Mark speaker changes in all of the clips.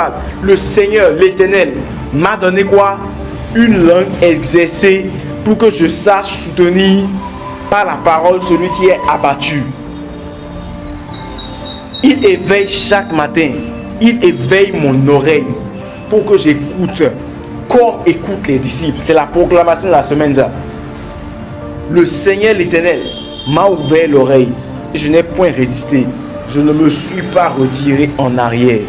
Speaker 1: principal. Le Seigneur, l'Éternel, m'a donné quoi? Une langue exercée pour que je sache soutenir par la parole celui qui est abattu. Il éveille chaque matin, il éveille mon oreille pour que j'écoute comme écoutent les disciples. C'est la proclamation de la semaine. Le Seigneur l'Éternel m'a ouvert l'oreille et je n'ai point résisté. Je ne me suis pas retiré en arrière.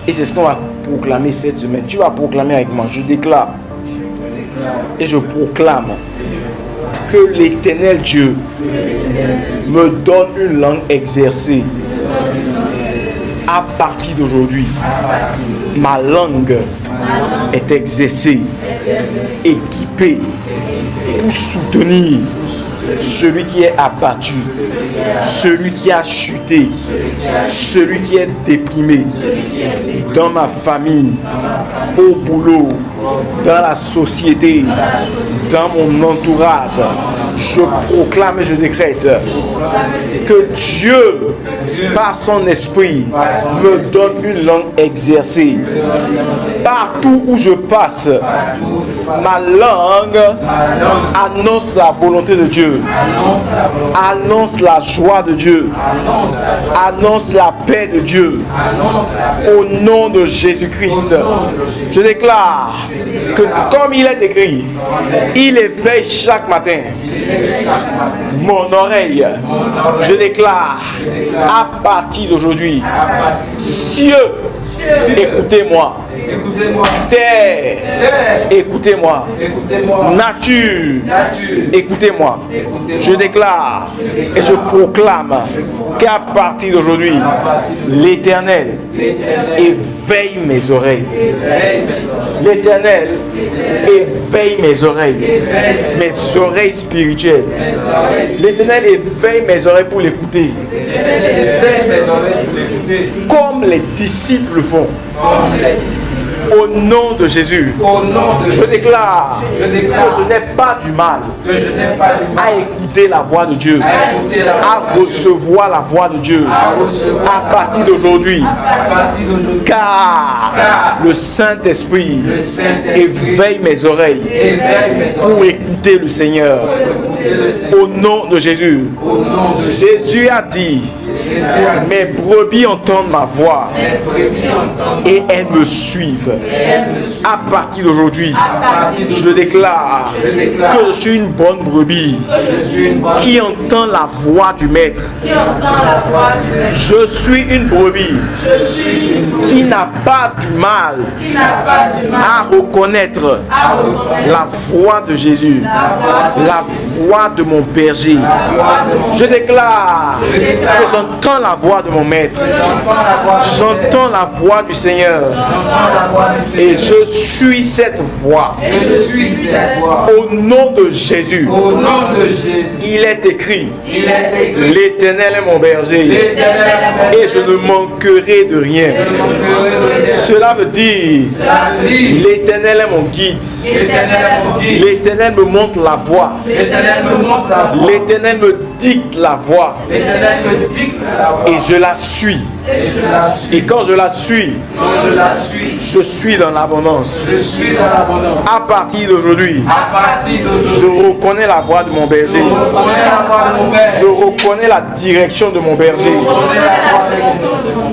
Speaker 1: Et c'est ce qu'on va proclamer cette semaine. Tu vas proclamer avec moi. Je déclare et je proclame que l'Éternel Dieu me donne une langue exercée. À partir d'aujourd'hui, ma langue est exercée, équipée pour soutenir celui qui est abattu, celui qui a chuté, celui qui est déprimé, dans ma famille, au boulot, dans la société, dans mon entourage. Je proclame et je décrète que Dieu, par son esprit, me donne une langue exercée. Partout où je passe, ma langue annonce la volonté de Dieu, annonce la joie de Dieu, annonce la paix de Dieu. Au nom de Jésus-Christ, je déclare que comme il est écrit, il éveille chaque matin mon oreille. Je déclare à partir d'aujourd'hui, cieux, écoutez-moi. Terre, écoutez-moi. Nature, écoutez-moi. Je déclare et je proclame qu'à partir d'aujourd'hui, l'Éternel éveille mes oreilles. L'Éternel éveille mes oreilles, mes oreilles spirituelles. L'Éternel éveille mes oreilles pour l'écouter. Comme les disciples le font. Au nom de Jésus, je déclare que je n'ai pas du mal à écouter la voix de Dieu, à recevoir la voix de Dieu à partir d'aujourd'hui, car le Saint-Esprit éveille mes oreilles pour écouter le Seigneur. Au nom de Jésus, Jésus a dit: mes brebis entendent ma voix et elles me suivent. À partir d'aujourd'hui, je déclare que je suis une bonne brebis qui entend la voix du Maître. Je suis une brebis qui n'a pas du mal à reconnaître la voix de Jésus, la voix de mon berger. Je déclare que j'entends la voix de mon Maître, j'entends la voix du Seigneur et je suis cette voix. Au nom de Jésus, il est écrit: l'Éternel est mon berger et je ne manquerai de rien. Cela veut dire: l'Éternel est mon guide. L'Éternel me montre la voie. L'Éternel me dicte la voie. Et je la suis. Et quand je la suis, je suis dans l'abondance. À partir d'aujourd'hui, je reconnais la voix de mon berger. Je reconnais la direction de mon berger.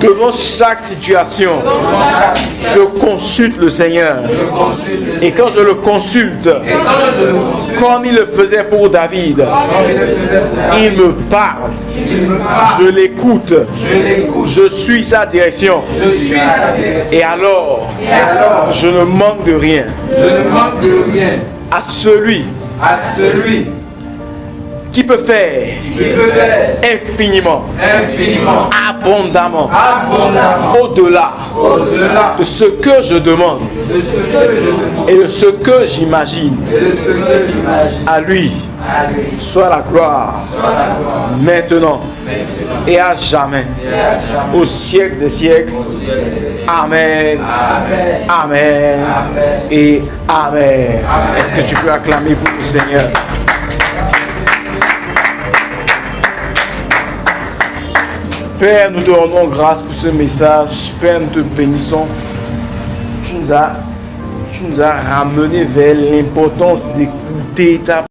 Speaker 1: Devant chaque situation, je consulte le Seigneur. Et quand je le consulte, comme il le faisait pour David, il me parle. Je l'écoute. Je suis sa direction. Et alors, je ne manque de rien. À celui qui peut faire infiniment, abondamment, au-delà de ce que je demande et de ce que j'imagine. À lui soit la gloire, maintenant et à jamais, au siècle des siècles. Amen. Amen. Et Amen. Est-ce que tu peux acclamer pour le Seigneur? Père, nous te rendons grâce pour ce message. Père, nous te bénissons tu nous as ramené vers l'importance d'écouter ta